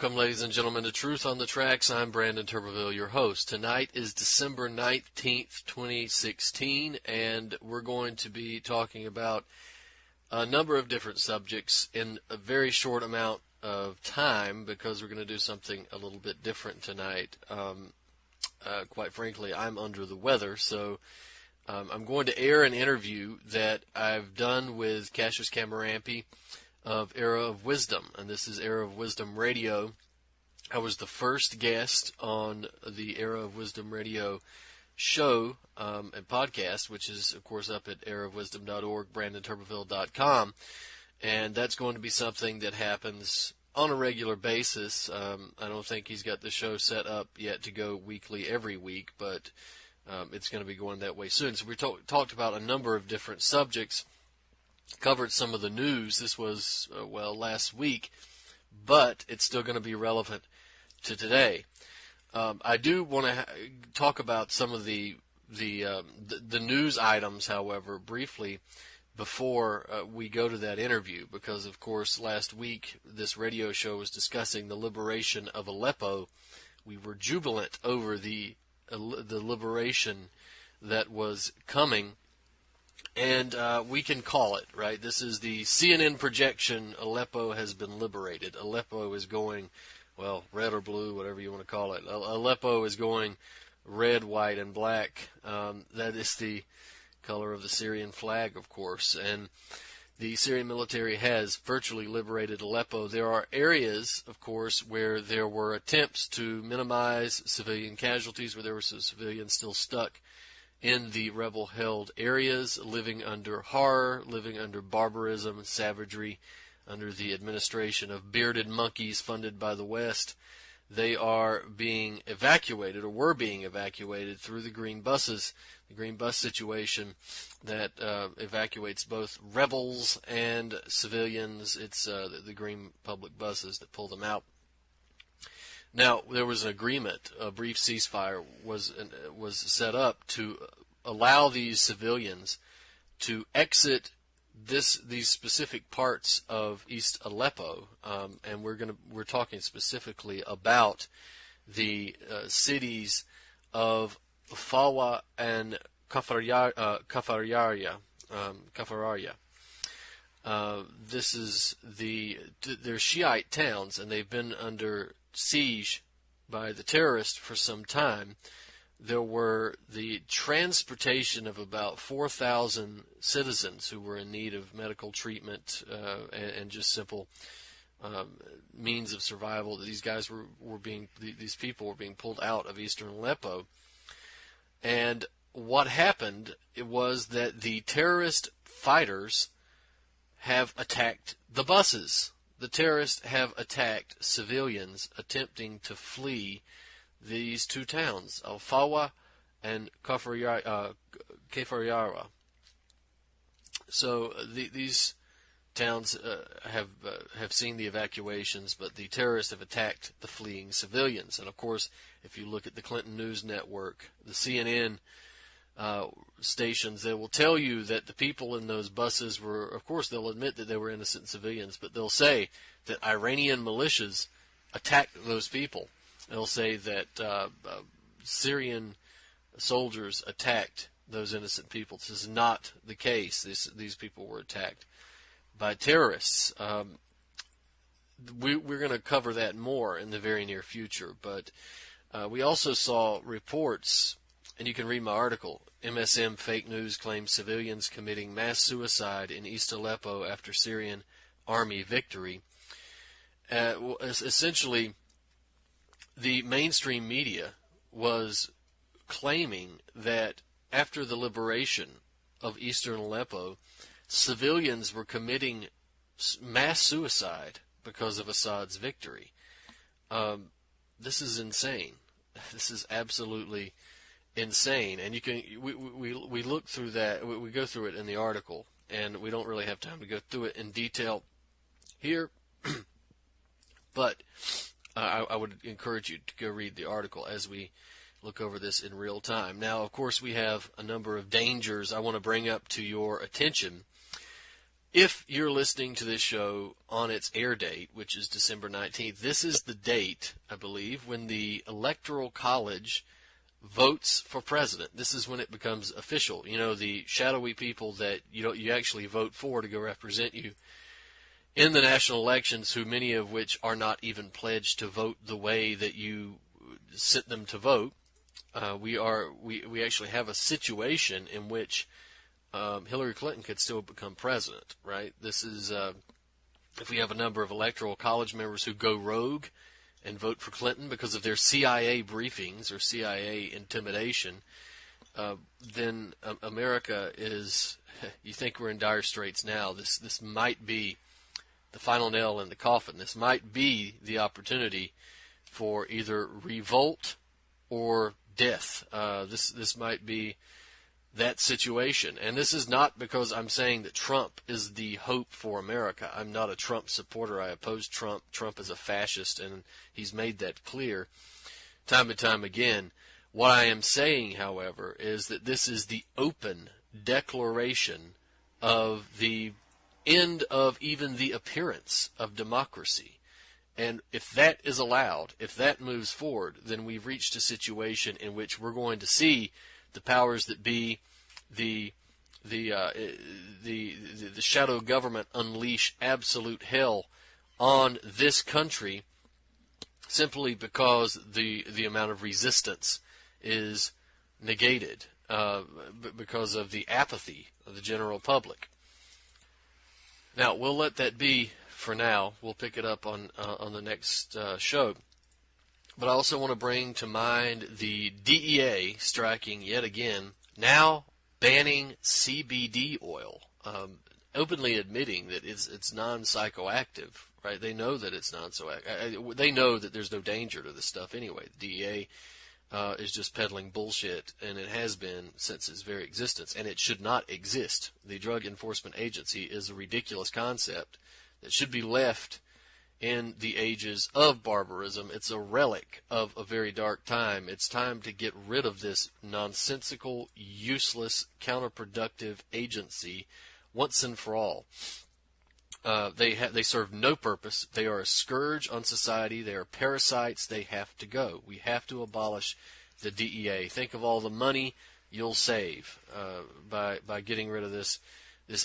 Welcome, ladies and gentlemen, to Truth on the Tracks. I'm Brandon Turbeville, your host. Tonight is December 19th, 2016, and we're going to be talking about a number of different subjects in a very short amount of time because we're going to do something a little bit different tonight. Quite frankly, I'm under the weather, so I'm going to air an interview that I've done with Cassius Kamarampi of Era of Wisdom, and this is Era of Wisdom Radio. I was the first guest on the Era of Wisdom Radio show and podcast, which is, of course, up at eraofwisdom.org, brandonturbeville.com, and that's going to be something that happens on a regular basis. I don't think he's got the show set up yet to go weekly every week, but it's going to be going that way soon. So we talked about a number of different subjects, covered some of the news. This was, last week, but it's still going to be relevant to today. I do want to talk about some of the news items, however, briefly before we go to that interview, because, of course, last week this radio show was discussing the liberation of Aleppo. We were jubilant over the liberation that was coming. And we can call it, right? This is the CNN projection. Aleppo has been liberated. Aleppo is going, red or blue, whatever you want to call it. Aleppo is going red, white, and black. That is the color of the Syrian flag, of course. And the Syrian military has virtually liberated Aleppo. There are areas, of course, where there were attempts to minimize civilian casualties, where there were some civilians still stuck in the rebel-held areas, living under horror, living under barbarism and savagery, under the administration of bearded monkeys funded by the West. They are being evacuated, or were being evacuated, through the green buses, the green bus situation that evacuates both rebels and civilians. It's the green public buses that pull them out. Now, there was an agreement, a brief ceasefire was set up to allow these civilians to exit these specific parts of East Aleppo, and we're talking specifically about the cities of Fawa and Kafaraya. This is they're Shiite towns, and they've been under siege by the terrorists for some time. There were the transportation of about 4,000 citizens who were in need of medical treatment and just simple means of survival. These guys these people were being pulled out of eastern Aleppo. And what happened was that the terrorist fighters have attacked the buses. The terrorists have attacked civilians attempting to flee these two towns, Al-Fawa and Kafarayara. So these towns have seen the evacuations, but the terrorists have attacked the fleeing civilians. And of course, if you look at the Clinton News Network, the CNN stations, they will tell you that the people in those buses were, of course, they'll admit that they were innocent civilians, but they'll say that Iranian militias attacked those people. They'll say that Syrian soldiers attacked those innocent people. This is not the case. These people were attacked by terrorists. We're going to cover that more in the very near future, but we also saw reports, and you can read my article, MSM Fake News claims civilians committing mass suicide in East Aleppo after Syrian army victory. Essentially, the mainstream media was claiming that after the liberation of eastern Aleppo, civilians were committing mass suicide because of Assad's victory. This is insane. This is absolutely insane. And we look through that. We go through it in the article, and we don't really have time to go through it in detail here. But I would encourage you to go read the article as we look over this in real time. Now, of course, we have a number of dangers I want to bring up to your attention. if you're listening to this show on its air date, which is December 19th, this is the date, I believe, when the Electoral College votes for president. This is when it becomes official. You know, the shadowy people that you actually vote for to go represent you in the national elections, who many of which are not even pledged to vote the way that you sent them to vote. We actually have a situation in which Hillary Clinton could still become president, right? This is if we have a number of electoral college members who go rogue and vote for Clinton because of their CIA briefings or CIA intimidation, then America is, you think we're in dire straits now. This might be the final nail in the coffin. This might be the opportunity for either revolt or death. This might be that situation. And this is not because I'm saying that Trump is the hope for America. I'm not a Trump supporter. I oppose Trump. Trump is a fascist, and he's made that clear time and time again. What I am saying, however, is that this is the open declaration of the end of even the appearance of democracy. And if that is allowed, if that moves forward, then we've reached a situation in which we're going to see the powers that be, the shadow government unleash absolute hell on this country, simply because the amount of resistance is negated because of the apathy of the general public. Now, we'll let that be for now. We'll pick it up on the next show. But I also want to bring to mind the DEA striking yet again, now banning CBD oil, openly admitting that it's non-psychoactive, right? They know that it's non-psychoactive. They know that there's no danger to this stuff anyway. The DEA is just peddling bullshit, and it has been since its very existence, and it should not exist. The Drug Enforcement Agency is a ridiculous concept that should be left in the ages of barbarism. It's a relic of a very dark time. It's time to get rid of this nonsensical, useless, counterproductive agency once and for all. They serve no purpose. They are a scourge on society. They are parasites. They have to go. We have to abolish the DEA. Think of all the money you'll save by getting rid of this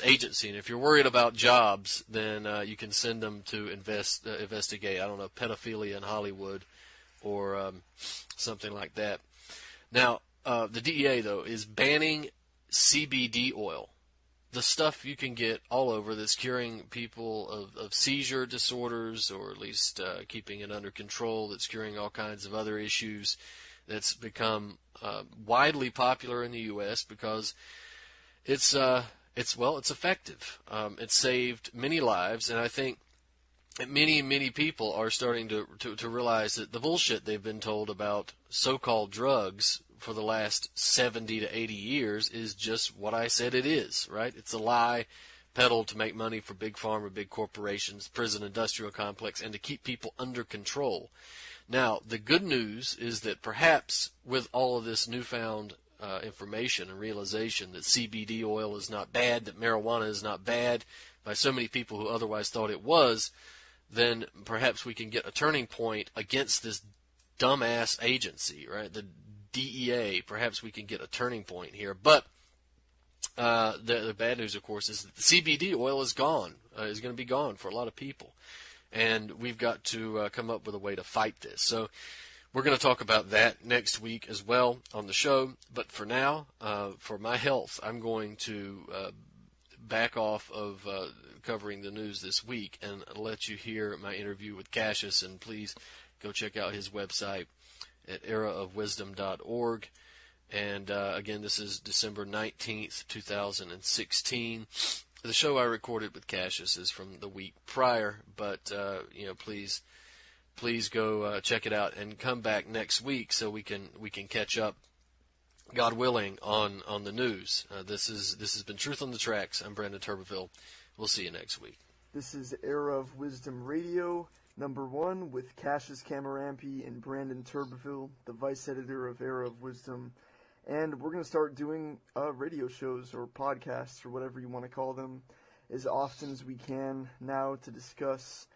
agency. And if you're worried about jobs, then you can send them to investigate, I don't know, pedophilia in Hollywood or something like that. Now, the DEA, though, is banning CBD oil, the stuff you can get all over that's curing people of seizure disorders, or at least keeping it under control, that's curing all kinds of other issues, that's become widely popular in the U.S. because it's effective. It's saved many lives, and I think that many people are starting to realize that the bullshit they've been told about so-called drugs for the last 70 to 80 years is just what I said it is, right? It's a lie peddled to make money for big pharma, big corporations, prison industrial complex, and to keep people under control. Now, the good news is that perhaps with all of this newfound information and realization that CBD oil is not bad, that marijuana is not bad by so many people who otherwise thought it was, then perhaps we can get a turning point against this dumbass agency, right? The DEA. Perhaps we can get a turning point here. But the bad news, of course, is that the CBD oil is gone, is going to be gone for a lot of people. And we've got to come up with a way to fight this. So we're going to talk about that next week as well on the show. But for now, for my health, I'm going to back off of covering the news this week and let you hear my interview with Cassius. And please go check out his website at eraofwisdom.org. And again, this is December 19th, 2016. The show I recorded with Cassius is from the week prior, but please go check it out and come back next week so we can catch up, God willing, on the news. This has been Truth on the Tracks. I'm Brandon Turbeville. We'll see you next week. This is Era of Wisdom Radio, #1, with Cassius Kamarampi and Brandon Turbeville, the vice editor of Era of Wisdom. And we're going to start doing radio shows or podcasts or whatever you want to call them. as often as we can now to discuss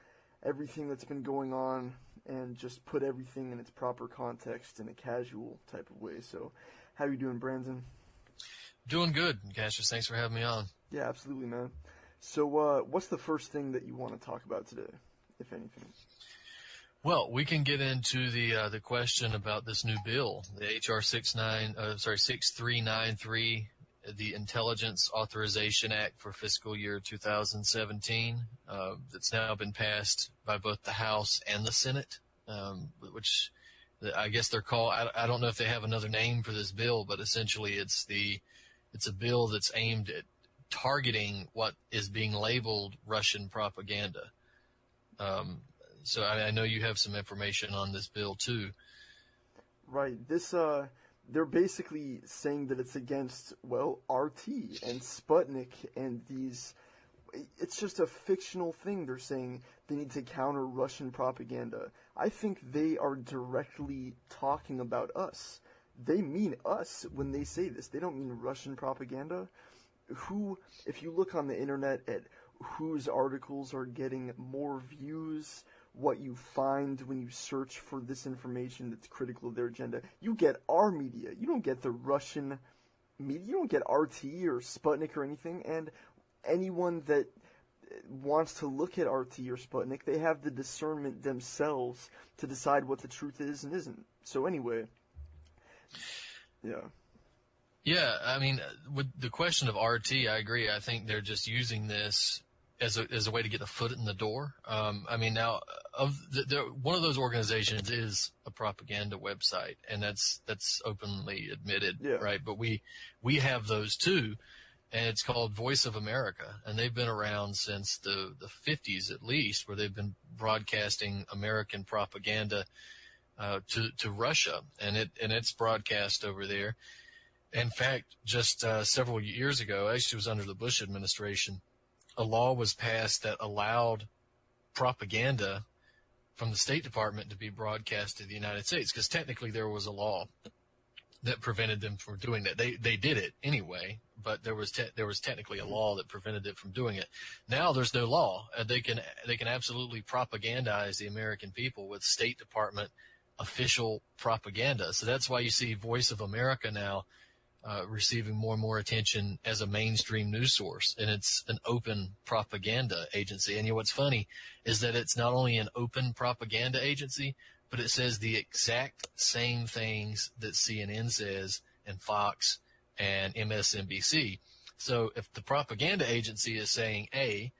everything that's been going on and just put everything in its proper context in a casual type of way. So, how you doing, Brandon? Doing good, Cassius. Thanks for having me on. Yeah, absolutely, man. So, what's the first thing that you want to talk about today, if anything? Well, we can get into the question about this new bill, the HR 6393, the Intelligence Authorization Act for fiscal year 2017, that's now been passed by both the House and the Senate, which I guess they're called. I don't know if they have another name for this bill, but essentially it's a bill that's aimed at targeting what is being labeled Russian propaganda. So I know you have some information on this bill too. Right. They're basically saying that it's against, well, RT and Sputnik and these. It's just a fictional thing. They're saying they need to counter Russian propaganda. I think they are directly talking about us. They mean us when they say this. They don't mean Russian propaganda. If you look on the internet at whose articles are getting more views, what you find when you search for this information that's critical of their agenda, you get our media. You don't get the Russian media. You don't get RT or Sputnik or anything. And anyone that wants to look at RT or Sputnik, they have the discernment themselves to decide what the truth is and isn't. So anyway, yeah. Yeah, I mean, with the question of RT, I agree. I think they're just using this as a way to get a foot in the door. I mean, now one of those organizations is a propaganda website, and that's openly admitted, yeah. Right? But we have those too, and it's called Voice of America, and they've been around since the 50s at least, where they've been broadcasting American propaganda to Russia, and it's broadcast over there. In fact, just several years ago, actually it was under the Bush administration, a law was passed that allowed propaganda from the State Department to be broadcast to the United States, because technically there was a law that prevented them from doing that. They did it anyway, but there was technically a law that prevented it from doing it. Now there's no law. They can absolutely propagandize the American people with State Department official propaganda. So that's why you see Voice of America now receiving more and more attention as a mainstream news source, and it's an open propaganda agency. And what's funny is that it's not only an open propaganda agency, but it says the exact same things that CNN says and Fox and MSNBC. So if the propaganda agency is saying A,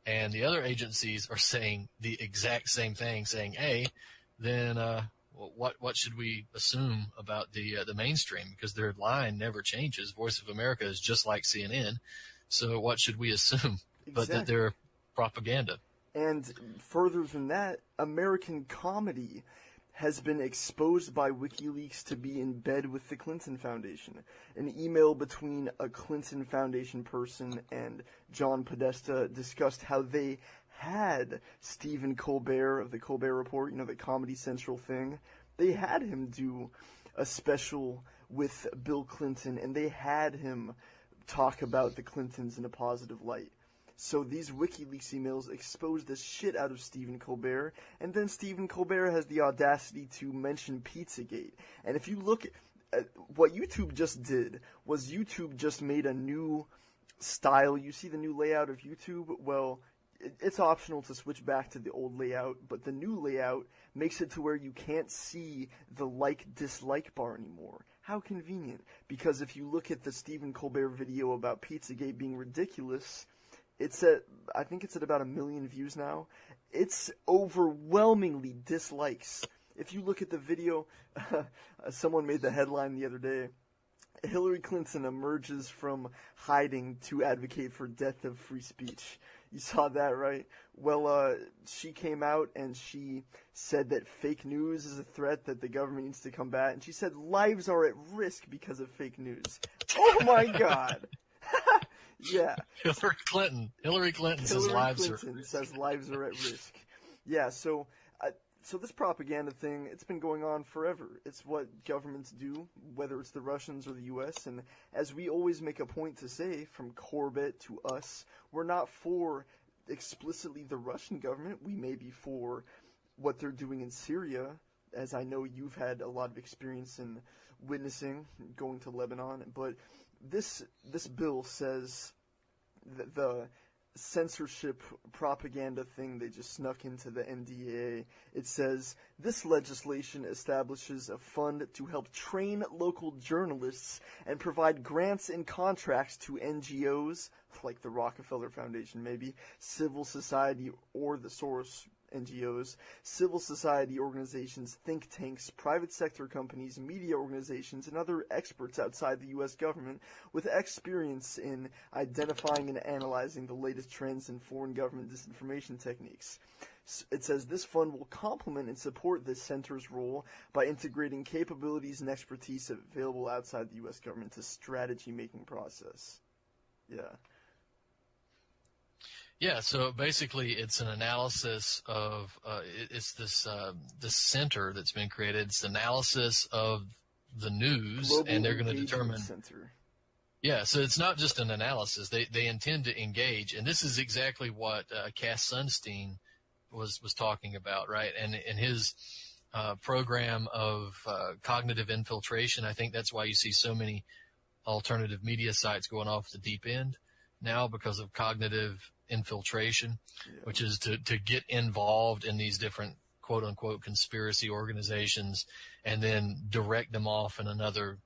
and the other agencies are saying the exact same thing, saying A, then what should we assume about the mainstream? Because their line never changes. Voice of America is just like CNN. So what should we assume? Exactly. But that they're propaganda. And further than that, American comedy has been exposed by WikiLeaks to be in bed with the Clinton Foundation. An email between a Clinton Foundation person and John Podesta discussed how they had Stephen Colbert of the Colbert Report, the Comedy Central thing. They had him do a special with Bill Clinton, and they had him talk about the Clintons in a positive light. So these WikiLeaks emails exposed the shit out of Stephen Colbert, and then Stephen Colbert has the audacity to mention Pizzagate. And if you look at what YouTube just did, was YouTube just made a new style. You see the new layout of YouTube? Well, it's optional to switch back to the old layout, but the new layout makes it to where you can't see the like-dislike bar anymore. How convenient. Because if you look at the Stephen Colbert video about Pizzagate being ridiculous, I think it's at about 1 million views now. It's overwhelmingly dislikes. If you look at the video, someone made the headline the other day, Hillary Clinton emerges from hiding to advocate for death of free speech. You saw that, right? Well, she came out and she said that fake news is a threat that the government needs to combat. And she said lives are at risk because of fake news. Oh, my God. Yeah. Hillary Clinton says lives are at risk. Says lives are at risk. Yeah, so So this propaganda thing, it's been going on forever. It's what governments do, whether it's the Russians or the U.S., and as we always make a point to say, from Corbett to us, we're not for explicitly the Russian government. We may be for what they're doing in Syria, as I know you've had a lot of experience in witnessing, going to Lebanon, but this bill says that the censorship propaganda thing they just snuck into the NDAA. It says, this legislation establishes a fund to help train local journalists and provide grants and contracts to NGOs, like the Rockefeller Foundation maybe, civil society or the Soros NGOs, civil society organizations, think tanks, private sector companies, media organizations, and other experts outside the U.S. government with experience in identifying and analyzing the latest trends in foreign government disinformation techniques. It says this fund will complement and support this center's role by integrating capabilities and expertise available outside the U.S. government to strategy-making process. Yeah. Yeah, so basically it's an analysis of it's this center that's been created. It's analysis of the news, Global and they're going to Engagement determine. Center. Yeah, so it's not just an analysis. They intend to engage, and this is exactly what Cass Sunstein was talking about, right? And in his program of cognitive infiltration, I think that's why you see so many alternative media sites going off the deep end now, because of cognitive infiltration, which is to get involved in these different quote unquote conspiracy organizations and then direct them off in another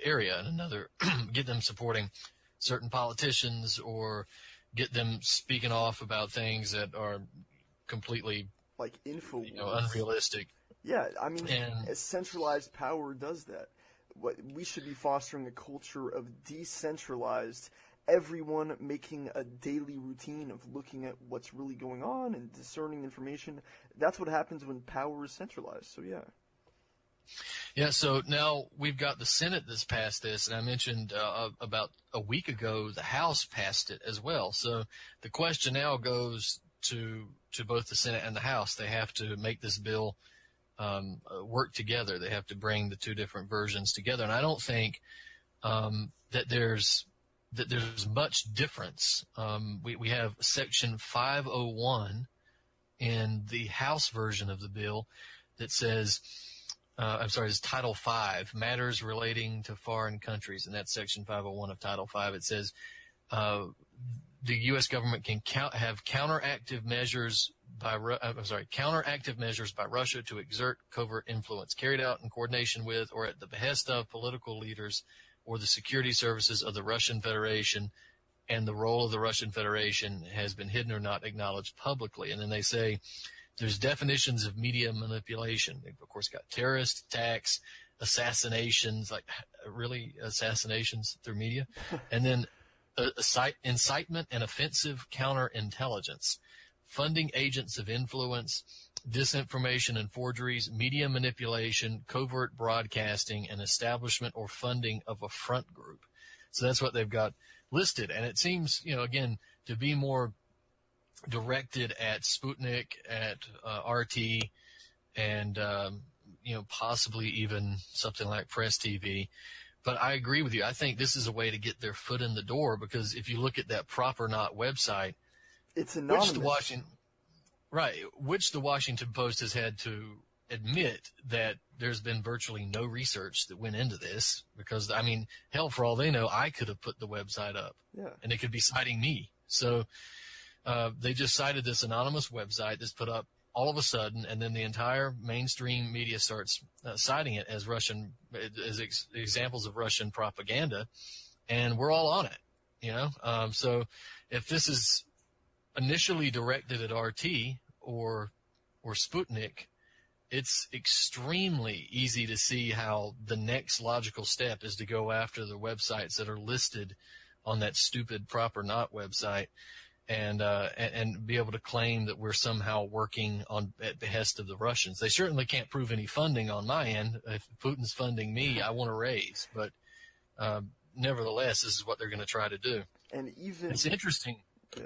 area and another, get them supporting certain politicians or get them speaking off about things that are completely like InfoWars, unrealistic. Yeah, I mean, a centralized power does that. What we should be fostering a culture of decentralized, everyone making a daily routine of looking at what's really going on and discerning information. That's what happens when power is centralized. So yeah. Yeah, so now we've got the Senate that's passed this, and I mentioned about a week ago the House passed it as well. So the question now goes to both the Senate and the House. They have to make this bill work together. They have to bring the two different versions together, and I don't think that there's much difference. We have Section 501 in the House version of the bill that says, it's Title V, Matters Relating to Foreign Countries, and that's Section 501 of Title V. It says the U.S. government can have counteractive measures by Russia to exert covert influence carried out in coordination with or at the behest of political leaders or the security services of the Russian Federation, and the role of the Russian Federation has been hidden or not acknowledged publicly. And then they say there's definitions of media manipulation. They've, of course, got terrorist attacks, assassinations, like really assassinations through media, and then incitement and offensive counterintelligence, funding agents of influence, disinformation and forgeries, media manipulation, covert broadcasting, and establishment or funding of a front group. So that's what they've got listed. And it seems, again, to be more directed at Sputnik, at RT, and, possibly even something like Press TV. But I agree with you. I think this is a way to get their foot in the door, because if you look at that Proper Not website, it's anonymous. Which the Washington Post has had to admit that there's been virtually no research that went into this, because, hell, for all they know, I could have put the website up, and it could be citing me. So they just cited this anonymous website that's put up all of a sudden, and then the entire mainstream media starts citing it as examples of Russian propaganda, and we're all on it, So if this is initially directed at RT or Sputnik, it's extremely easy to see how the next logical step is to go after the websites that are listed on that stupid Proper Not website, and be able to claim that we're somehow working at behest of the Russians. They certainly can't prove any funding on my end. If Putin's funding me, I want a raise. But nevertheless, this is what they're going to try to do. And even it's interesting. Yeah.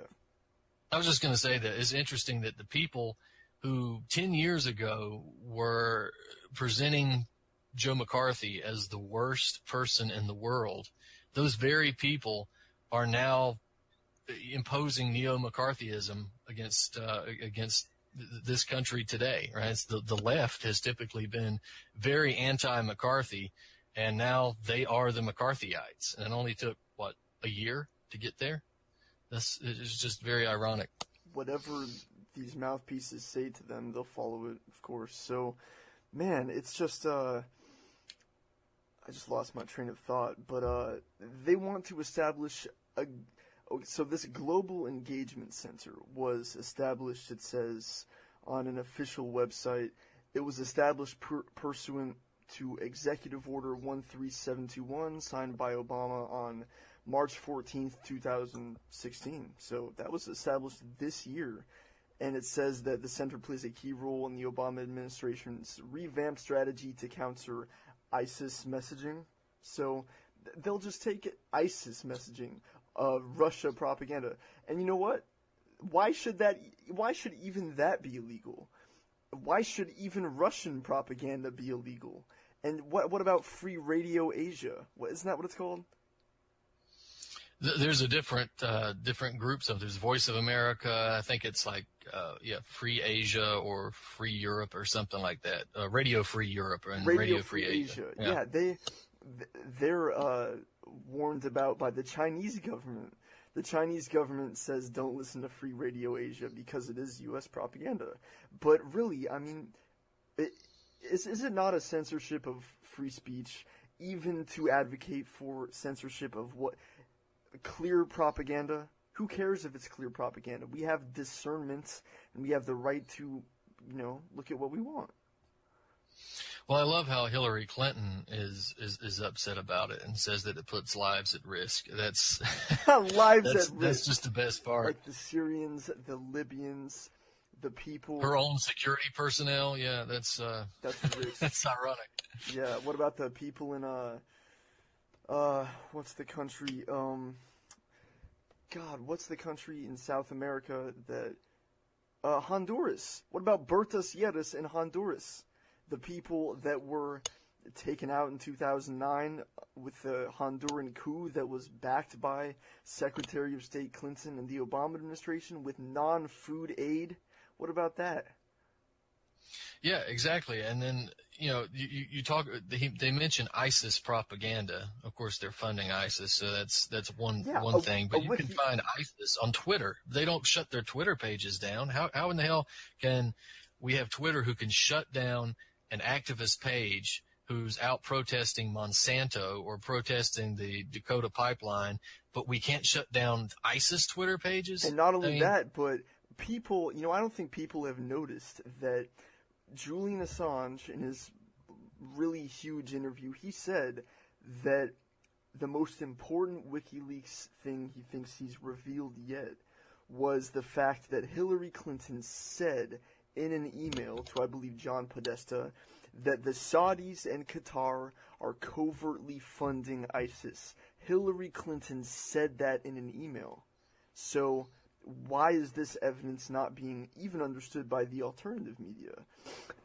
I was just going to say that it's interesting that the people who 10 years ago were presenting Joe McCarthy as the worst person in the world, those very people are now imposing neo-McCarthyism against this country today, right? It's the left has typically been very anti-McCarthy, and now they are the McCarthyites. And it only took, a year to get there? It's just very ironic. Whatever these mouthpieces say to them, they'll follow it, of course. So, man, it's just, I just lost my train of thought, but they want to establish so this Global Engagement Center was established, it says, on an official website. It was established pursuant to Executive Order 13721, signed by Obama on March 14th, 2016. So that was established this year. And it says that the center plays a key role in the Obama administration's revamped strategy to counter ISIS messaging. So they'll just take ISIS messaging, Russia propaganda. And you know what? Why should even that be illegal? Why should even Russian propaganda be illegal? And what about Free Radio Asia? Isn't that what it's called? There's a different groups of. There's Voice of America. I think it's like Free Asia or Free Europe or something like that. Radio Free Europe and Radio Free Asia. Yeah, they're warned about by the Chinese government. The Chinese government says don't listen to Free Radio Asia because it is U.S. propaganda. But really, I mean, is it not a censorship of free speech even to advocate for censorship of what? Clear propaganda? Who cares if it's clear propaganda? We have discernment, and we have the right to, look at what we want. Well, I love how Hillary Clinton is upset about it and says that it puts lives at risk. That's lives at risk. That's just the best part. Like the Syrians, the Libyans, the people. Her own security personnel. Yeah, that's that's ironic. Yeah. What about the people in what's the country? What's the country in South America that? Honduras. What about Berta Sierras in Honduras? The people that were taken out in 2009 with the Honduran coup that was backed by Secretary of State Clinton and the Obama administration with non-food aid. What about that? Yeah, exactly. And then, you talk. They mention ISIS propaganda. Of course, they're funding ISIS, so that's one thing. But you can find ISIS on Twitter. They don't shut their Twitter pages down. How in the hell can we have Twitter who can shut down an activist page who's out protesting Monsanto or protesting the Dakota pipeline, but we can't shut down ISIS Twitter pages? And not only that, but people, I don't think people have noticed that Julian Assange, in his really huge interview, he said that the most important WikiLeaks thing he thinks he's revealed yet was the fact that Hillary Clinton said in an email to, I believe, John Podesta, that the Saudis and Qatar are covertly funding ISIS. Hillary Clinton said that in an email. So why is this evidence not being even understood by the alternative media?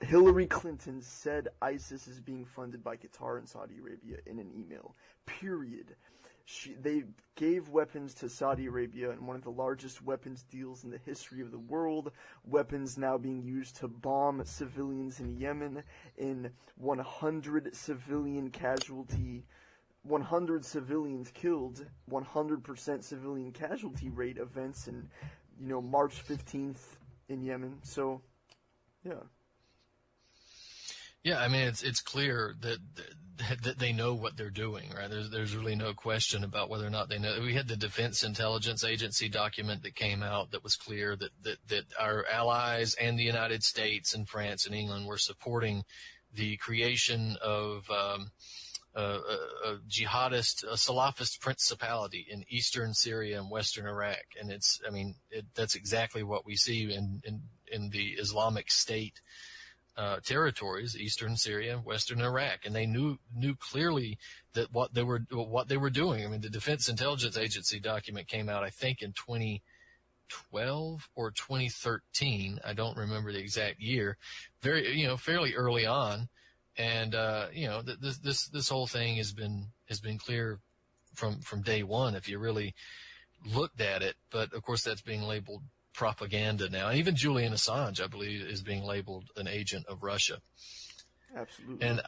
Hillary Clinton said ISIS is being funded by Qatar and Saudi Arabia in an email. Period. They gave weapons to Saudi Arabia in one of the largest weapons deals in the history of the world. Weapons now being used to bomb civilians in Yemen in 100 civilian killed, 100% civilian casualty rate events in, March 15th in Yemen. So, yeah. Yeah, I mean, it's clear that they know what they're doing, right? There's really no question about whether or not they know. We had the Defense Intelligence Agency document that came out that was clear that our allies and the United States and France and England were supporting the creation of a jihadist, a Salafist principality in eastern Syria and western Iraq. And that's exactly what we see in the Islamic State territories, eastern Syria, western Iraq, and they knew clearly that what they were doing. I mean, the Defense Intelligence Agency document came out, I think, in 2012 or 2013. I don't remember the exact year. Fairly early on, and this whole thing has been clear from day one if you really looked at it. But of course, that's being labeled propaganda now. And even Julian Assange, I believe, is being labeled an agent of Russia. Absolutely. And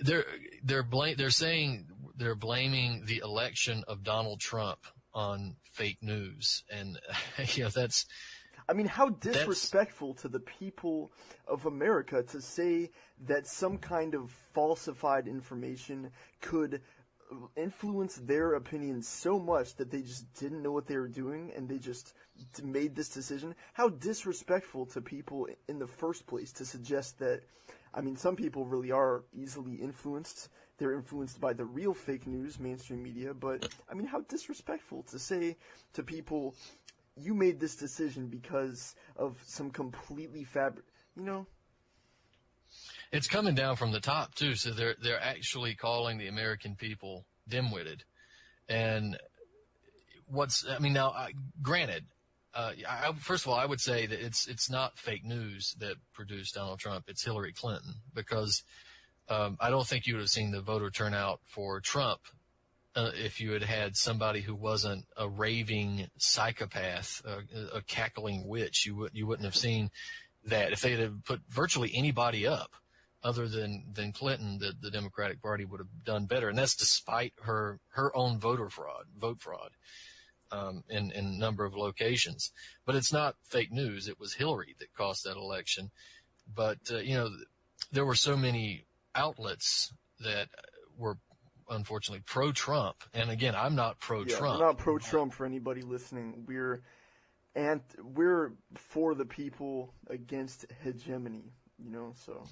they're saying they're blaming the election of Donald Trump on fake news, and that's. I mean, how disrespectful to the people of America to say that some kind of falsified information could influence their opinions so much that they just didn't know what they were doing and they just made this decision. How disrespectful to people in the first place to suggest that. I mean, some people really are easily influenced. They're influenced by the real fake news, mainstream media. But, I mean, how disrespectful to say to people, you made this decision because of some completely It's coming down from the top, too. So they're actually calling the American people dim-witted. And granted, first of all, I would say that it's not fake news that produced Donald Trump. It's Hillary Clinton, because I don't think you would have seen the voter turnout for Trump if you had had somebody who wasn't a raving psychopath, a cackling witch. You wouldn't have seen that. If they had put virtually anybody up other than Clinton, the Democratic Party would have done better. And that's despite her own vote fraud. In a number of locations. But it's not fake news. It was Hillary that cost that election. But, there were so many outlets that were unfortunately pro-Trump. And again, I'm not pro-Trump. We're not pro-Trump for anybody listening. We're for the people against hegemony, so.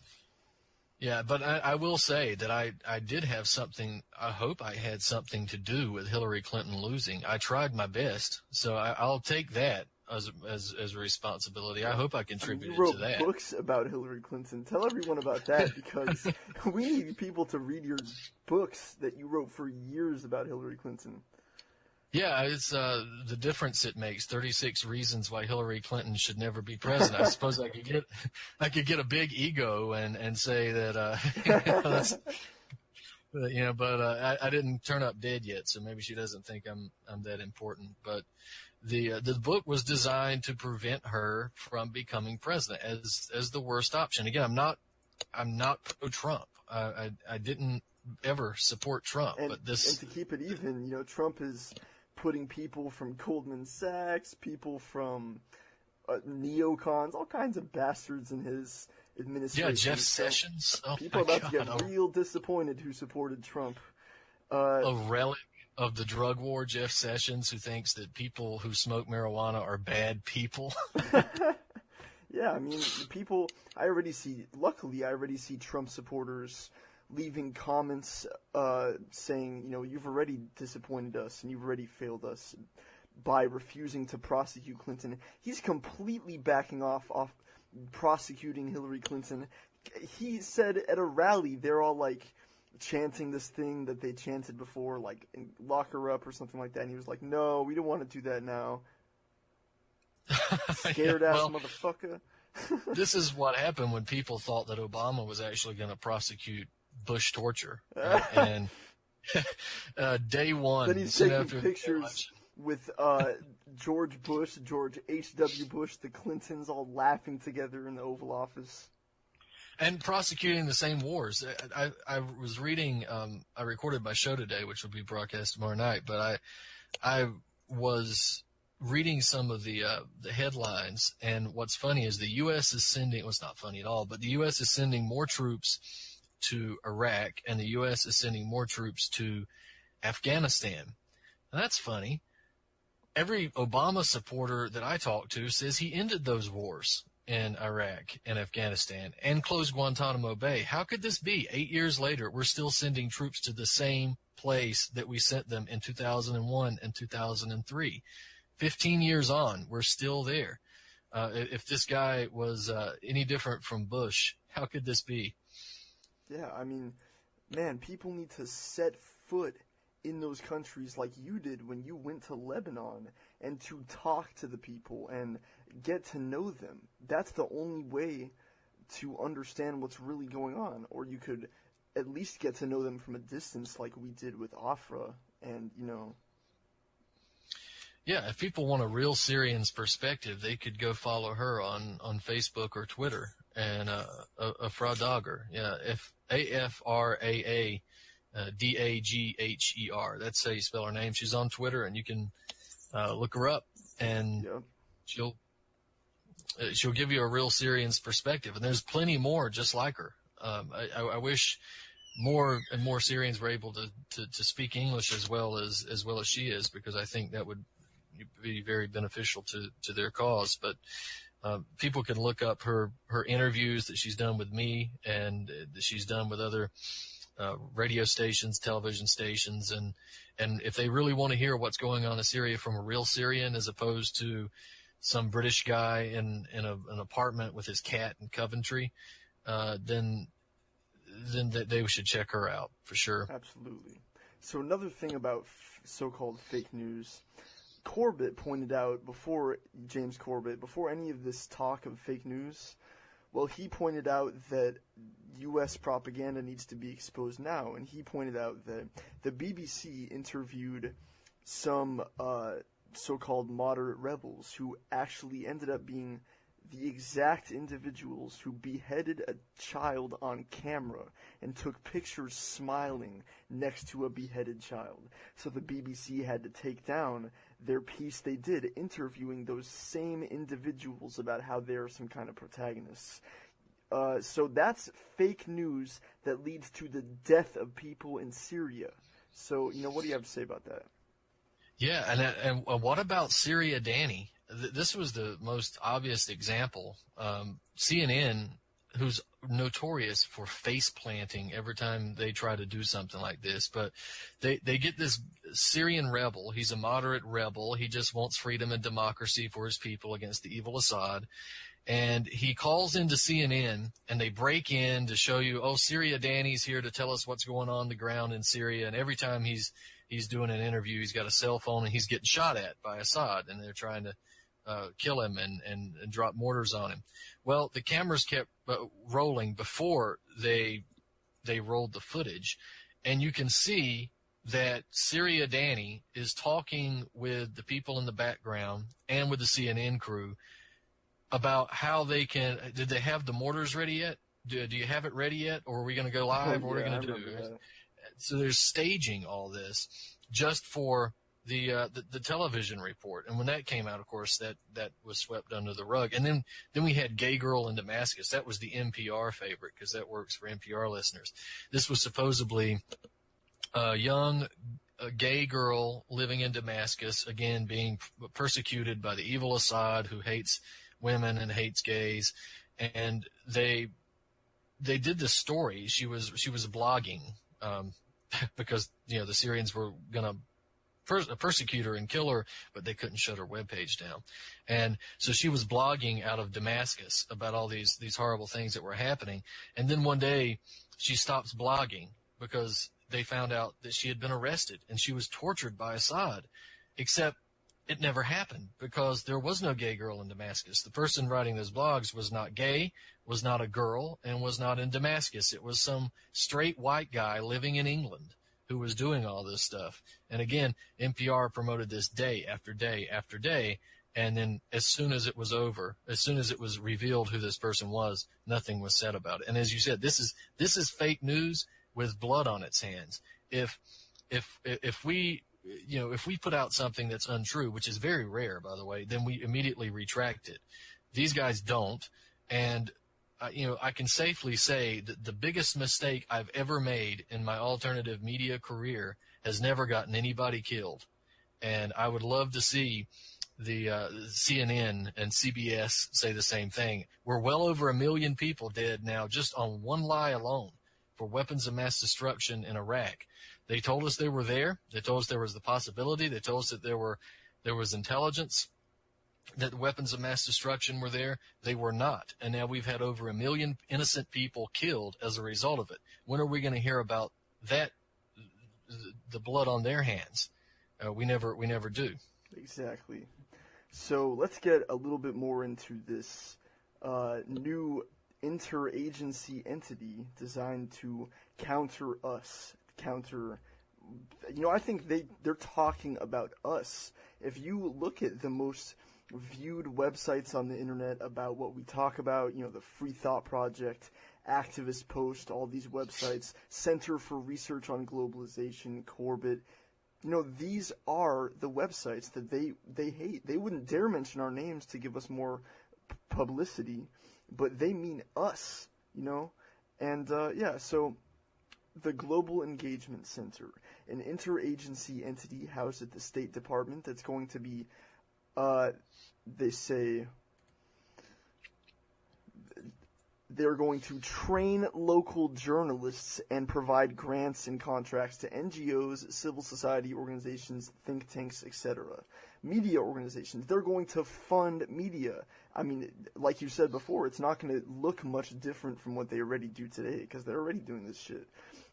Yeah, but I will say that I did have something. I hope I had something to do with Hillary Clinton losing. I tried my best, so I'll take that as a responsibility. I hope I contributed to that. You wrote books about Hillary Clinton. Tell everyone about that, because we need people to read your books that you wrote for years about Hillary Clinton. Yeah, it's the difference it makes. 36 reasons why Hillary Clinton should never be president. I suppose I could get a big ego and say that I didn't turn up dead yet, so maybe she doesn't think I'm that important. But the book was designed to prevent her from becoming president as the worst option. Again, I'm not pro-Trump. I didn't ever support Trump, and but this. And to keep it even, Trump is putting people from Goldman Sachs, people from neocons, all kinds of bastards in his administration. Yeah, Jeff Sessions. Oh, people are about to get real disappointed who supported Trump. A relic of the drug war, Jeff Sessions, who thinks that people who smoke marijuana are bad people. Yeah, I mean, luckily I already see Trump supporters leaving comments saying, you've already disappointed us and you've already failed us by refusing to prosecute Clinton. He's completely backing off prosecuting Hillary Clinton. He said at a rally, they're all like chanting this thing that they chanted before, like lock her up or something like that. And he was like, no, we don't want to do that now. Scared ass motherfucker. This is what happened when people thought that Obama was actually going to prosecute Bush torture. And day one. Then he's taking pictures with George Bush, George H.W. Bush, the Clintons all laughing together in the Oval Office. And prosecuting the same wars. I was reading, I recorded my show today, which will be broadcast tomorrow night, but I was reading some of the headlines, and what's funny is the U.S. is sending, well, it's not funny at all, but the U.S. is sending more troops to Iraq, and the U.S. is sending more troops to Afghanistan. And that's funny. Every Obama supporter that I talk to says he ended those wars in Iraq and Afghanistan and closed Guantanamo Bay. How could this be? 8 years later, we're still sending troops to the same place that we sent them in 2001 and 2003. 15 years on, we're still there. If this guy was any different from Bush, how could this be? Yeah, I mean, man, people need to set foot in those countries like you did when you went to Lebanon and to talk to the people and get to know them. That's the only way to understand what's really going on. Or you could at least get to know them from a distance like we did with Afra and, Yeah, if people want a real Syrian's perspective, they could go follow her on Facebook or Twitter. And Afra Dagher, yeah, Afraa Dagher. That's how you spell her name. She's on Twitter, and you can look her up, and she'll give you a real Syrian's perspective. And there's plenty more just like her. I wish more and more Syrians were able to speak English as well as she is, because I think that would be very beneficial to their cause. But people can look up her interviews that she's done with me and that she's done with other radio stations, television stations, and if they really want to hear what's going on in Syria from a real Syrian as opposed to some British guy in an apartment with his cat in Coventry, then they should check her out for sure. Absolutely. So another thing about so-called fake news, Corbett pointed out James Corbett, before any of this talk of fake news, well, he pointed out that U.S. propaganda needs to be exposed now, and he pointed out that the BBC interviewed some so-called moderate rebels who actually ended up being the exact individuals who beheaded a child on camera and took pictures smiling next to a beheaded child. So the BBC had to take down their piece they did interviewing those same individuals about how they're some kind of protagonists. So that's fake news that leads to the death of people in Syria. So, what do you have to say about that? Yeah, and what about Syria Danny? This was the most obvious example. CNN, who's notorious for face planting every time they try to do something like this, but they get this Syrian rebel. He's a moderate rebel. He just wants freedom and democracy for his people against the evil Assad. And he calls into CNN, and they break in to show you, Syria Danny's here to tell us what's going on the ground in Syria. And every time he's doing an interview, he's got a cell phone, and he's getting shot at by Assad, and they're trying to kill him and drop mortars on him. Well, the cameras kept rolling before they rolled the footage, and you can see that Syria Danny is talking with the people in the background and with the CNN crew about how they can. Did they have the mortars ready yet? Do you have it ready yet, or are we going to go live? What are we going to do? So they're staging all this just for the television report. And when that came out, of course, that was swept under the rug. And then we had Gay Girl in Damascus. That was the NPR favorite because that works for NPR listeners. This was supposedly a young gay girl living in Damascus, again being persecuted by the evil Assad, who hates women and hates gays. And they did this story. She was blogging because the Syrians were going to persecute her and kill her, but they couldn't shut her webpage down. And so she was blogging out of Damascus about all these horrible things that were happening. And then one day she stops blogging because they found out that she had been arrested and she was tortured by Assad, except it never happened because there was no gay girl in Damascus. The person writing those blogs was not gay, was not a girl, and was not in Damascus. It was some straight white guy living in England who was doing all this stuff. And again, NPR promoted this day after day after day. And then as soon as it was over, as soon as it was revealed who this person was, nothing was said about it. And as you said, this is fake news with blood on its hands. If we put out something that's untrue, which is very rare, by the way, then we immediately retract it. These guys don't. And I can safely say that the biggest mistake I've ever made in my alternative media career has never gotten anybody killed. And I would love to see the CNN and CBS say the same thing. We're well over 1 million people dead now just on one lie alone for weapons of mass destruction in Iraq. They told us they were there. They told us there was the possibility. They told us that there was intelligence, that weapons of mass destruction were there. They were not. And now we've had over 1 million innocent people killed as a result of it. When are we going to hear about that, the blood on their hands? We never do. Exactly. So let's get a little bit more into this new interagency entity designed to counter us, I think they're talking about us. If you look at the most viewed websites on the internet about what we talk about, the Free Thought Project, Activist Post, all these websites, Center for Research on Globalization, Corbett, these are the websites that they hate. They wouldn't dare mention our names to give us more publicity, but they mean us, And, so the Global Engagement Center, an interagency entity housed at the State Department that's going to be, they say, they're going to train local journalists and provide grants and contracts to NGOs, civil society organizations, think tanks, etc. Media organizations, they're going to fund media. I mean, like you said before, it's not going to look much different from what they already do today, because they're already doing this shit.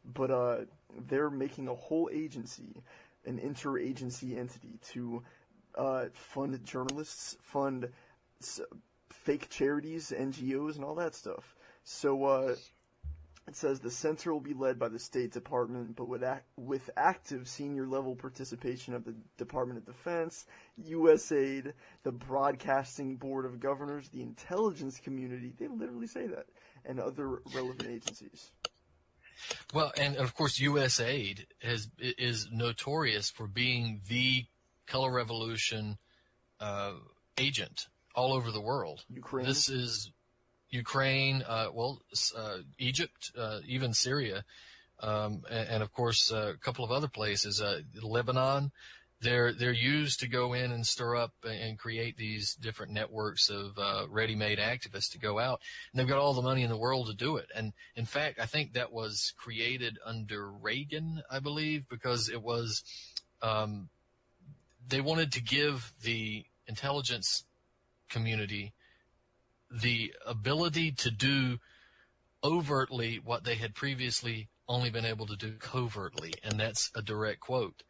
But they're making a whole agency, an interagency entity, to fund journalists, fund fake charities, NGOs, and all that stuff. So it says the center will be led by the State Department, but with active senior-level participation of the Department of Defense, USAID, the Broadcasting Board of Governors, the intelligence community, they literally say that, and other relevant agencies. Well, and of course, USAID is notorious for being the color revolution agent all over the world. Ukraine. This is Ukraine, Egypt, even Syria, and of course a couple of other places. Lebanon, they're used to go in and stir up and create these different networks of ready-made activists to go out, and they've got all the money in the world to do it. And in fact, I think that was created under Reagan, I believe, because it was they wanted to give the intelligence community the ability to do overtly what they had previously only been able to do covertly, and that's a direct quote.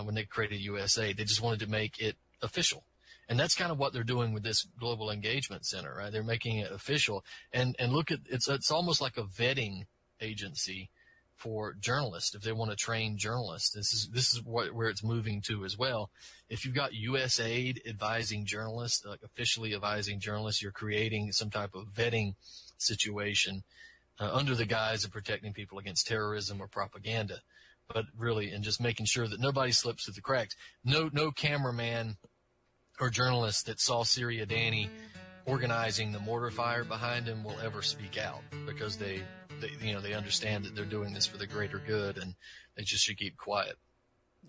When they created USAID, they just wanted to make it official, and that's kind of what they're doing with this Global Engagement Center, right? They're making it official, and look at it's almost like a vetting agency for journalists if they want to train journalists. This is where it's moving to as well. If you've got USAID advising journalists, like officially advising journalists, you're creating some type of vetting situation under the guise of protecting people against terrorism or propaganda, but really, and just making sure that nobody slips through the cracks. No cameraman or journalist that saw Syria Danny organizing the mortar fire behind him will ever speak out, because they understand that they're doing this for the greater good, and they just should keep quiet.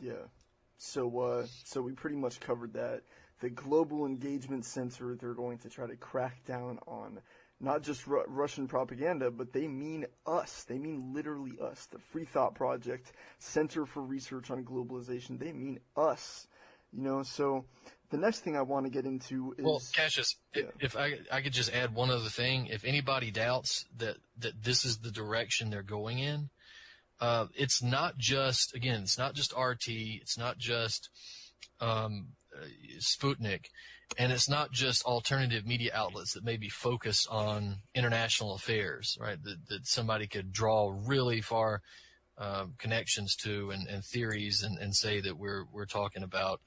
Yeah. So we pretty much covered that. The Global Engagement Center, they're going to try to crack down on not just Russian propaganda, but they mean us. They mean literally us. The Free Thought Project, Center for Research on Globalization, they mean us. So the next thing I want to get into is... Well, Cassius, if I could just add one other thing. If anybody doubts that this is the direction they're going in, it's not just RT, it's not just Sputnik, and it's not just alternative media outlets that may be focused on international affairs, right? That somebody could draw really far connections to and theories and say that we're talking about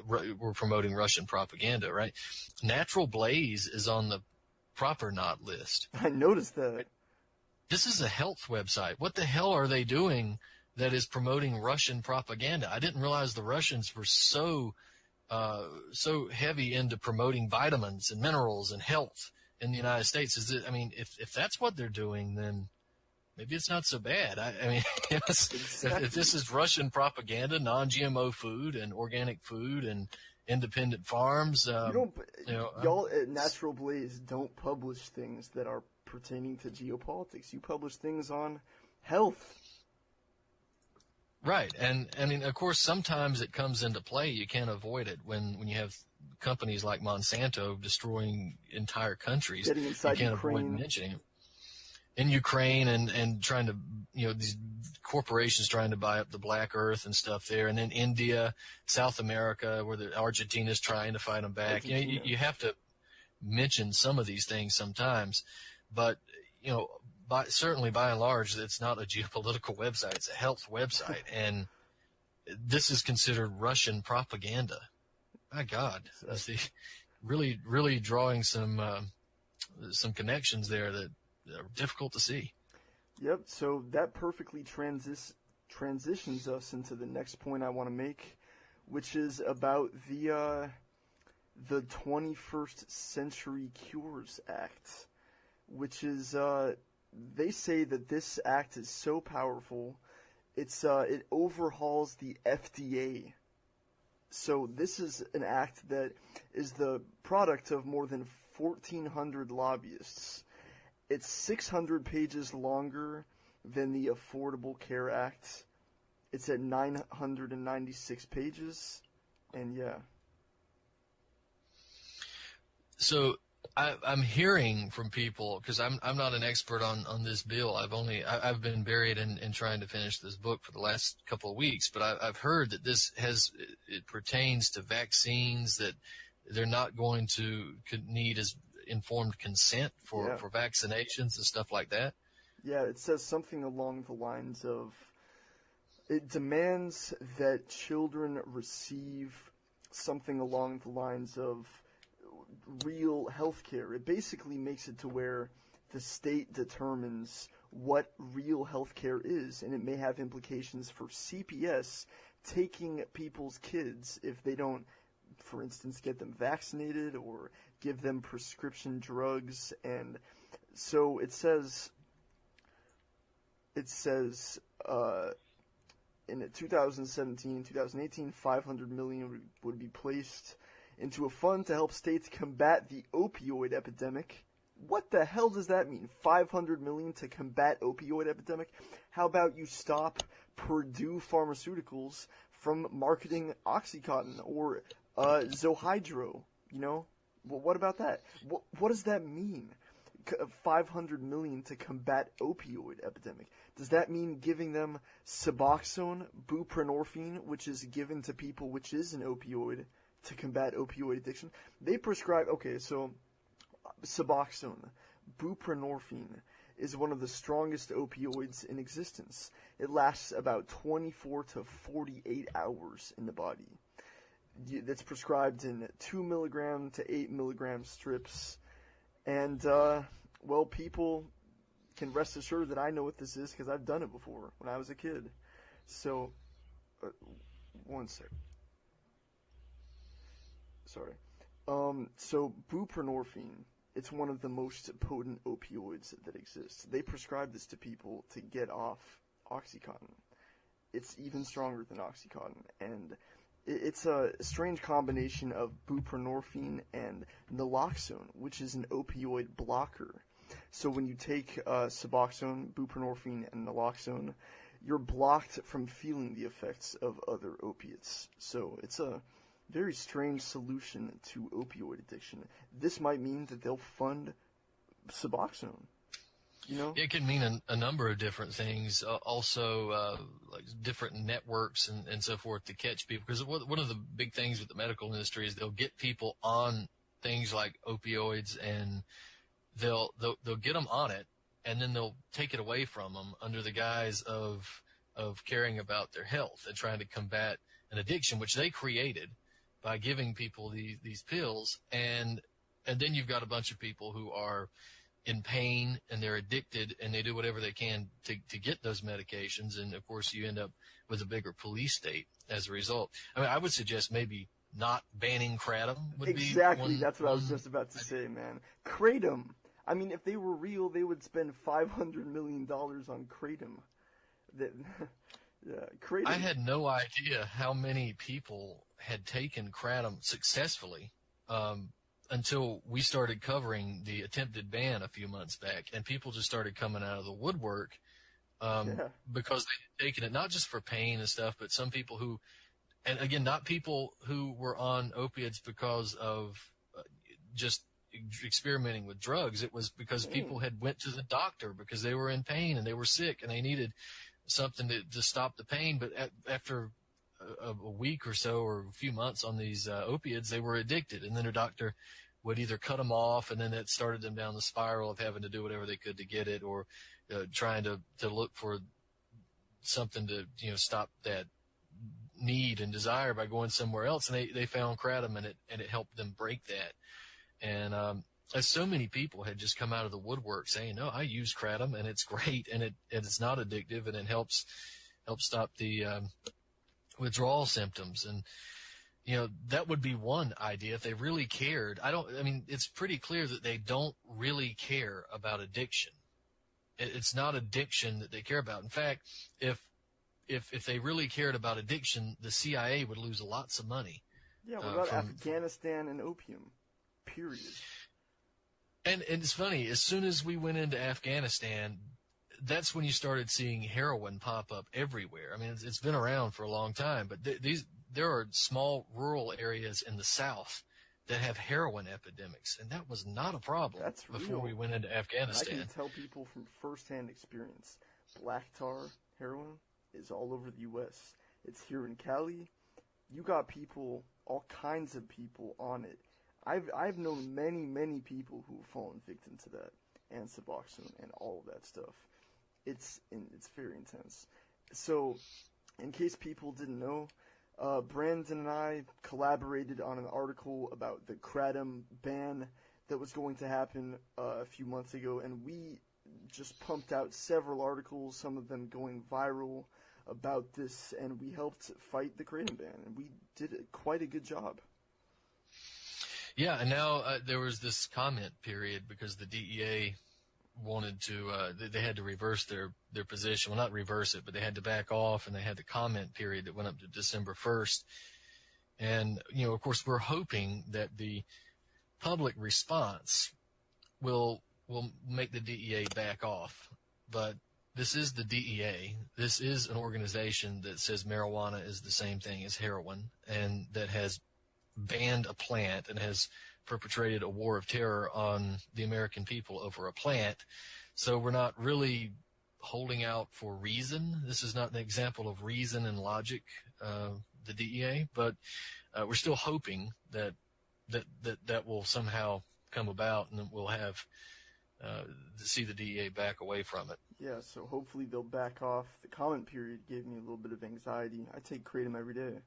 we're promoting Russian propaganda, right? Natural Blaze is on the proper not list. I noticed that. This is a health website. What the hell are they doing that is promoting Russian propaganda? I didn't realize the Russians were so heavy into promoting vitamins and minerals and health in the United States. If that's what they're doing, then maybe it's not so bad. If this is Russian propaganda, non-GMO food and organic food and independent farms, y'all at Natural Blaze don't publish things that are pertaining to geopolitics. You publish things on health. Right, and of course, sometimes it comes into play. You can't avoid it when you have companies like Monsanto destroying entire countries. Getting inside you can't Ukraine. avoid mentioning it. in Ukraine and trying to, these corporations trying to buy up the black earth and stuff there. And then India, South America, where Argentina's trying to fight them back. You have to mention some of these things sometimes, but, certainly by and large, it's not a geopolitical website. It's a health website. And this is considered Russian propaganda. My God, really, really drawing some connections there that are difficult to see. Yep. So that perfectly transitions us into the next point I want to make, which is about the 21st Century Cures Act, which is they say that this act is so powerful, it overhauls the FDA. So this is an act that is the product of more than 1,400 lobbyists. It's 600 pages longer than the Affordable Care Act. It's at 996 pages, and yeah. So I'm hearing from people, because I'm not an expert on this bill. I've been buried in trying to finish this book for the last couple of weeks, but I've heard that it pertains to vaccines, that they're not going to need as informed consent for vaccinations and stuff like that. Yeah, it says something along the lines of, it demands that children receive something along the lines of real health care. It basically makes it to where the state determines what real health care is, and it may have implications for CPS taking people's kids if they don't, for instance, get them vaccinated or give them prescription drugs. And so it says in 2017, 2018, $500 million would be placed into a fund to help states combat the opioid epidemic. What the hell does that mean? $500 million to combat opioid epidemic? How about you stop Purdue Pharmaceuticals from marketing OxyContin or Zohydro? What about that? What does that mean? $500 million to combat opioid epidemic. Does that mean giving them Suboxone, buprenorphine, which is given to people, which is an opioid, to combat opioid addiction? They prescribe, so Suboxone, buprenorphine, is one of the strongest opioids in existence. It lasts about 24 to 48 hours in the body. That's prescribed in 2 milligram to 8 milligram strips. And, people can rest assured that I know what this is because I've done it before when I was a kid. So, one sec. Sorry. So buprenorphine, it's one of the most potent opioids that exists. They prescribe this to people to get off OxyContin. It's even stronger than OxyContin, and it's a strange combination of buprenorphine and naloxone, which is an opioid blocker. So when you take Suboxone, buprenorphine, and naloxone, you're blocked from feeling the effects of other opiates. So it's a very strange solution to opioid addiction. This might mean that they'll fund Suboxone. It can mean a number of different things. Also, like different networks and so forth to catch people. Because one of the big things with the medical industry is they'll get people on things like opioids, and they'll get them on it, and then they'll take it away from them under the guise of caring about their health and trying to combat an addiction, which they created by giving people these pills. And then you've got a bunch of people who are in pain and they're addicted, and they do whatever they can to get those medications. And of course you end up with a bigger police state as a result. I mean, I would suggest maybe not banning kratom would be exactly. That's what I was just about to say, man. Kratom. I mean, if they were real, they would spend $500 million on kratom. Kratom. I had no idea how many people had taken kratom successfully until we started covering the attempted ban a few months back, and people just started coming out of the woodwork because they had taken it not just for pain and stuff, but some people who, and again, not people who were on opiates because of just experimenting with drugs. It was because people had went to the doctor because they were in pain and they were sick and they needed something to stop the pain. But after a week or so or a few months on these opiates, they were addicted. And then their doctor would either cut them off, and then that started them down the spiral of having to do whatever they could to get it, or trying to look for something to, stop that need and desire by going somewhere else. And they found kratom, and it helped them break that. And as so many people had just come out of the woodwork saying, no, I use kratom and it's great, and it's not addictive, and it helps stop the withdrawal symptoms. And that would be one idea if they really cared. It's pretty clear that they don't really care about addiction. It's not addiction that they care about. In fact, if they really cared about addiction, the CIA would lose lots of money. Yeah, what about Afghanistan and opium? Period. And it's funny, as soon as we went into Afghanistan, that's when you started seeing heroin pop up everywhere. I mean, it's been around for a long time, but there are small rural areas in the South that have heroin epidemics, and that was not a problem before we went into Afghanistan. I can tell people from firsthand experience, black tar heroin is all over the U.S. It's here in Cali. You got people, all kinds of people on it. I've known many people who have fallen victim to that, and Suboxone and all of that stuff. It's very intense. So, in case people didn't know, Brandon and I collaborated on an article about the kratom ban that was going to happen a few months ago, and we just pumped out several articles, some of them going viral about this, and we helped fight the kratom ban, and we did quite a good job. Yeah, and now there was this comment period because the DEA wanted to, they had to reverse their position. Well, not reverse it, but they had to back off, and they had the comment period that went up to December 1st. And, of course, we're hoping that the public response will make the DEA back off. But this is the DEA. This is an organization that says marijuana is the same thing as heroin, and that has banned a plant and has perpetrated a war of terror on the American people over a plant. So we're not really holding out for reason. This is not an example of reason and logic, the DEA, but we're still hoping that will somehow come about, and we'll have to see the DEA back away from it. Yeah, so hopefully they'll back off. The comment period gave me a little bit of anxiety. I take kratom every day.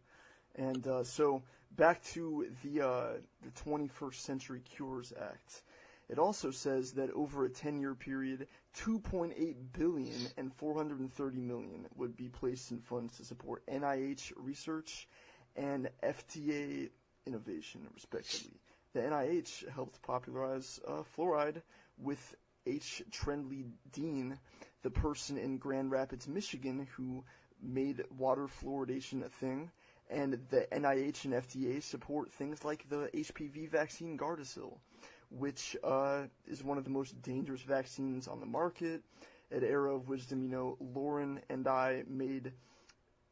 And so back to the 21st Century Cures Act. It also says that over a 10-year period, $2.8 billion and $430 million would be placed in funds to support NIH research and FDA innovation, respectively. The NIH helped popularize fluoride with H. Trendley Dean, the person in Grand Rapids, Michigan, who made water fluoridation a thing. And the NIH and FDA support things like the HPV vaccine Gardasil, which is one of the most dangerous vaccines on the market. At Era of Wisdom, Lauren and I made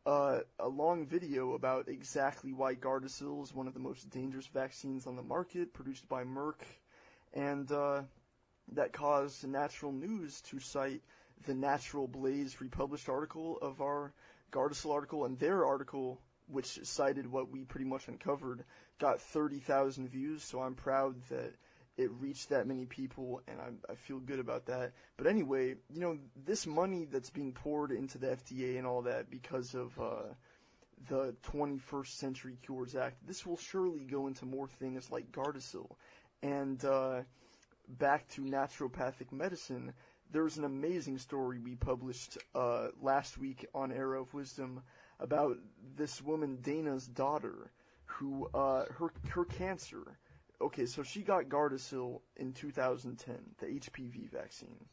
a long video about exactly why Gardasil is one of the most dangerous vaccines on the market, produced by Merck, and that caused Natural News to cite the Natural Blaze republished article of our Gardasil article, and their article, which cited what we pretty much uncovered, got 30,000 views, so I'm proud that it reached that many people, and I feel good about that. But anyway, this money that's being poured into the FDA and all that because of the 21st Century Cures Act, this will surely go into more things like Gardasil. And back to naturopathic medicine, there's an amazing story we published last week on Era of Wisdom about this woman, Dana's daughter, who, her cancer. Okay, so she got Gardasil in 2010, the HPV vaccine.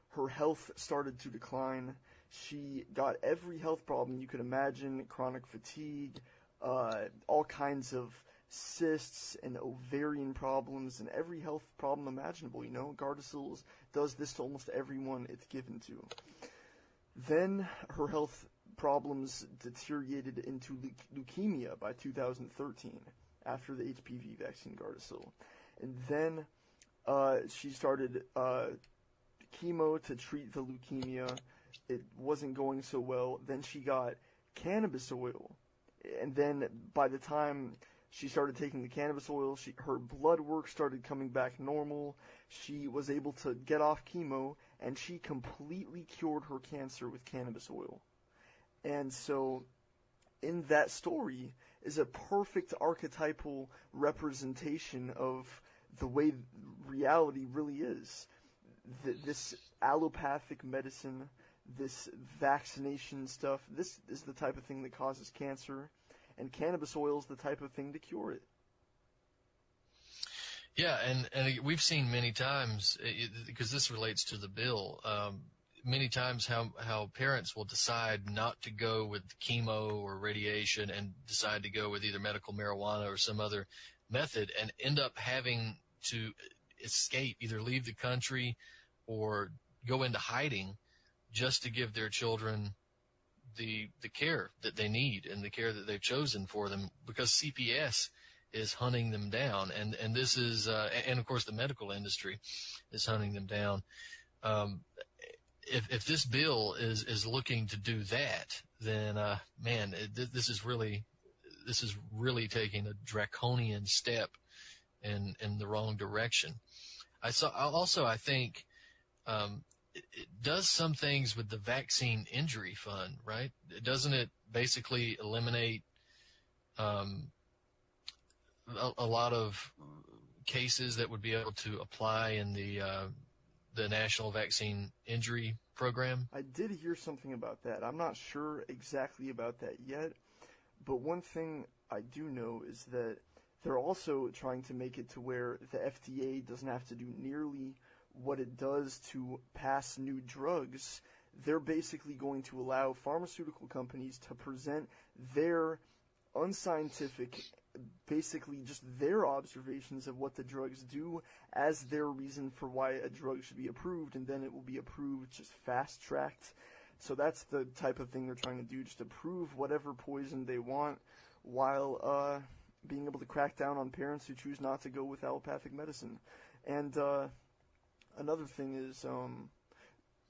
Her health started to decline. She got every health problem you could imagine, chronic fatigue, all kinds of cysts and ovarian problems, and every health problem imaginable, Gardasil does this to almost everyone it's given to. Then her health problems deteriorated into leukemia by 2013 after the HPV vaccine Gardasil. And then she started chemo to treat the leukemia. It wasn't going so well. Then she got cannabis oil. And then by the time she started taking the cannabis oil, her blood work started coming back normal. She was able to get off chemo, and she completely cured her cancer with cannabis oil. And so in that story is a perfect archetypal representation of the way reality really is. This allopathic medicine, this vaccination stuff, this is the type of thing that causes cancer, and cannabis oil is the type of thing to cure it. Yeah, and we've seen many times, because this relates to the bill, many times how parents will decide not to go with chemo or radiation and decide to go with either medical marijuana or some other method and end up having to escape, either leave the country or go into hiding just to give their children the care that they need and the care that they've chosen for them, because CPS is hunting them down. And this is, and of course the medical industry is hunting them down. If this bill is looking to do that, then, man, this is really taking a draconian step in the wrong direction. I think, it does some things with the vaccine injury fund, right? Doesn't it basically eliminate a lot of cases that would be able to apply in the National Vaccine Injury Program? I did hear something about that. I'm not sure exactly about that yet, but one thing I do know is that they're also trying to make it to where the FDA doesn't have to do nearly what it does to pass new drugs. They're basically going to allow pharmaceutical companies to present their unscientific, basically just their observations of what the drugs do as their reason for why a drug should be approved, and then it will be approved just fast-tracked. So that's the type of thing they're trying to do, just approve whatever poison they want while being able to crack down on parents who choose not to go with allopathic medicine. And another thing is,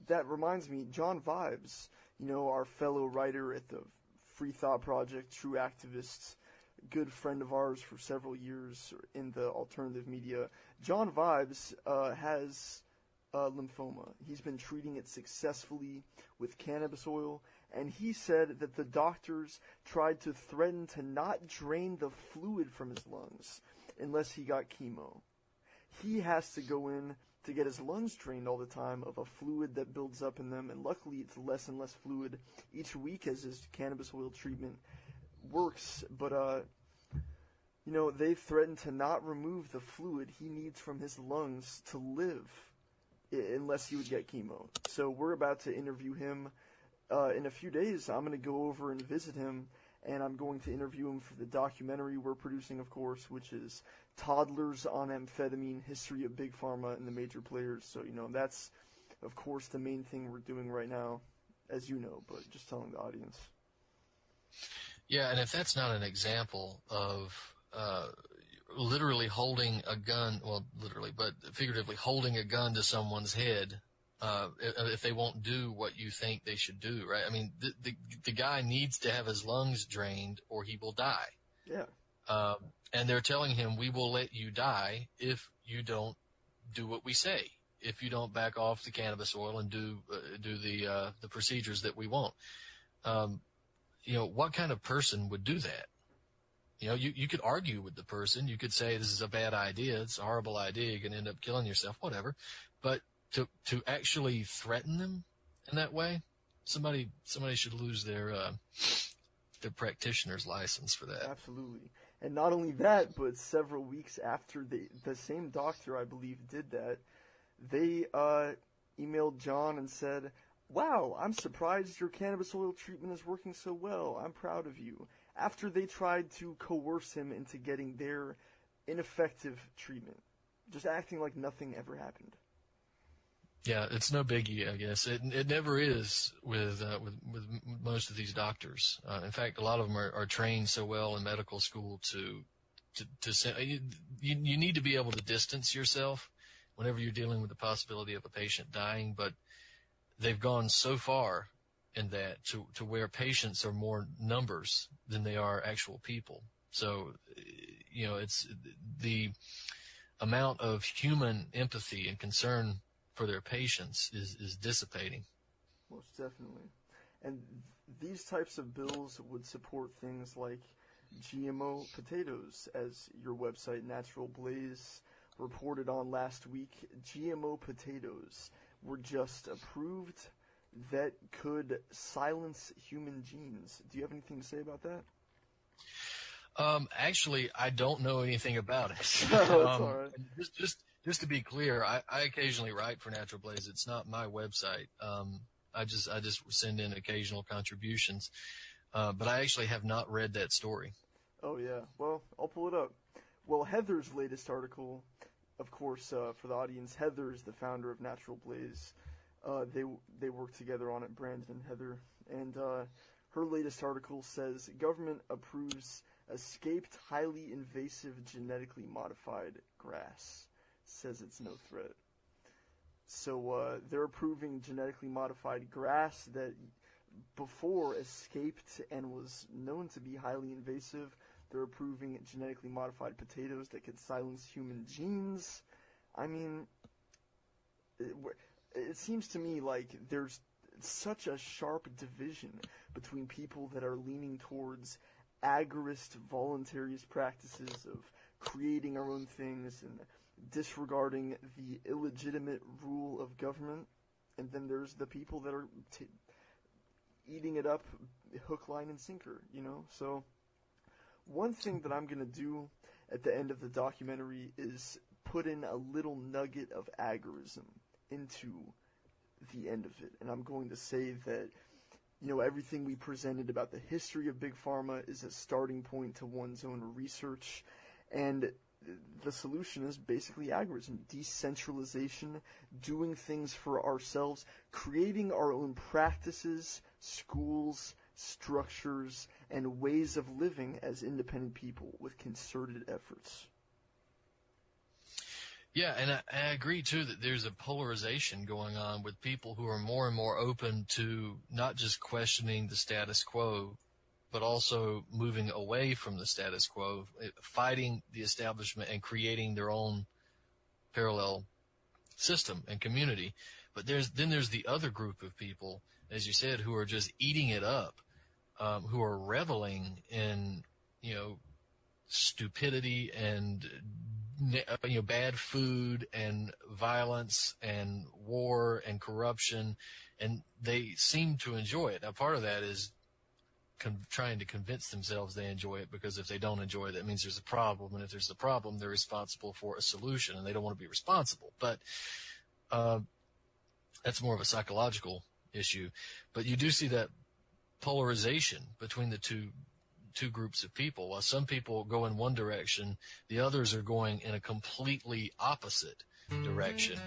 that reminds me, John Vibes, our fellow writer at the Free Thought Project, true activist, good friend of ours for several years in the alternative media. John Vibes has lymphoma. He's been treating it successfully with cannabis oil, and he said that the doctors tried to threaten to not drain the fluid from his lungs unless he got chemo. He has to go in to get his lungs drained all the time of a fluid that builds up in them, and luckily it's less and less fluid each week as his cannabis oil treatment works. But they threatened to not remove the fluid he needs from his lungs to live unless he would get chemo. So we're about to interview him in a few days. I'm going to go over and visit him, and I'm going to interview him for the documentary we're producing, of course, which is Toddlers on Amphetamine, History of Big Pharma and the Major Players. So, that's, of course, the main thing we're doing right now, as you know, but just telling the audience. Yeah, and if that's not an example of literally holding a gun, well, literally, but figuratively holding a gun to someone's head, if they won't do what you think they should do, right? I mean, the guy needs to have his lungs drained or he will die. Yeah. And they're telling him, we will let you die if you don't do what we say, if you don't back off the cannabis oil and do the procedures that we want. What kind of person would do that? You could argue with the person. You could say, this is a bad idea. It's a horrible idea. You're going to end up killing yourself, whatever. But to actually threaten them in that way, somebody should lose their practitioner's license for that. Absolutely. And not only that, but several weeks after the same doctor, I believe, did that, they emailed John and said, "Wow, I'm surprised your cannabis oil treatment is working so well. I'm proud of you." After they tried to coerce him into getting their ineffective treatment, just acting like nothing ever happened. Yeah, it's no biggie, I guess. It never is with most of these doctors. In fact, a lot of them are trained so well in medical school to you need to be able to distance yourself whenever you're dealing with the possibility of a patient dying, but they've gone so far in that to where patients are more numbers than they are actual people. So, it's the amount of human empathy and concern for their patients is dissipating. Most definitely. And these types of bills would support things like GMO potatoes, as your website Natural Blaze reported on last week. GMO potatoes were just approved that could silence human genes. Do you have anything to say about that? Actually, I don't know anything about it. That's all right. Just to be clear, I occasionally write for Natural Blaze. It's not my website. I just send in occasional contributions, but I actually have not read that story. Oh yeah. Well, I'll pull it up. Well, Heather's latest article, of course, for the audience, Heather is the founder of Natural Blaze. They work together on it, Brandon and Heather, and her latest article says government approves escaped highly invasive genetically modified grass. Says it's no threat. So they're approving genetically modified grass that before escaped and was known to be highly invasive. They're approving genetically modified potatoes that could silence human genes. I mean, it seems to me like there's such a sharp division between people that are leaning towards agorist, voluntarist practices of creating our own things and disregarding the illegitimate rule of government, and then there's the people that are eating it up hook, line, and sinker, So one thing that I'm going to do at the end of the documentary is put in a little nugget of agorism into the end of it, and I'm going to say that everything we presented about the history of Big Pharma is a starting point to one's own research, and the solution is basically agorism, decentralization, doing things for ourselves, creating our own practices, schools, structures, and ways of living as independent people with concerted efforts. Yeah, and I agree, too, that there's a polarization going on with people who are more and more open to not just questioning the status quo, but also moving away from the status quo, fighting the establishment and creating their own parallel system and community. But there's the other group of people, as you said, who are just eating it up, who are reveling in, stupidity and bad food and violence and war and corruption, and they seem to enjoy it. Now, part of that is trying to convince themselves they enjoy it, because if they don't enjoy it, that means there's a problem, and if there's a problem, they're responsible for a solution, and they don't want to be responsible. But that's more of a psychological issue. But you do see that polarization between the two groups of people. While some people go in one direction, the others are going in a completely opposite direction.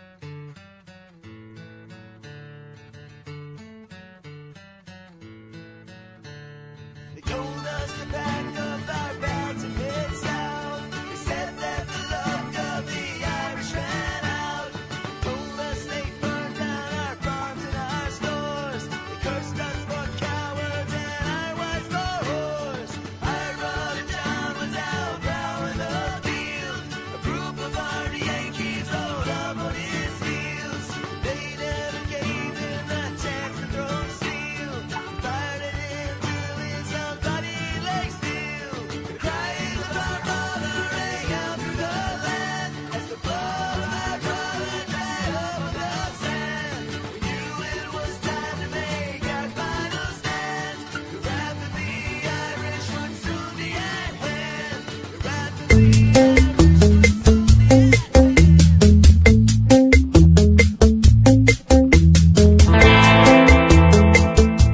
They told us to pack up our bags and head south. They said that the luck of the Irish ran out. They told us they burned down our farms and our stores. They cursed us for cowards and our wives for whores. Our brother John was out plowing the field. A group of armed Yankees rolled up on his heels. They never gave him the chance to throw steel. Fired at him till his own body lay still. The cries of our brother rang out through the land as the blood of our brother dried up on the sand. We knew it was time to make our final stand. The wrath of the Irish would soon be at hand. The wrath of the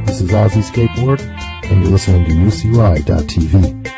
This is Ozzy Skateboard, and you're listening to UCY.TV.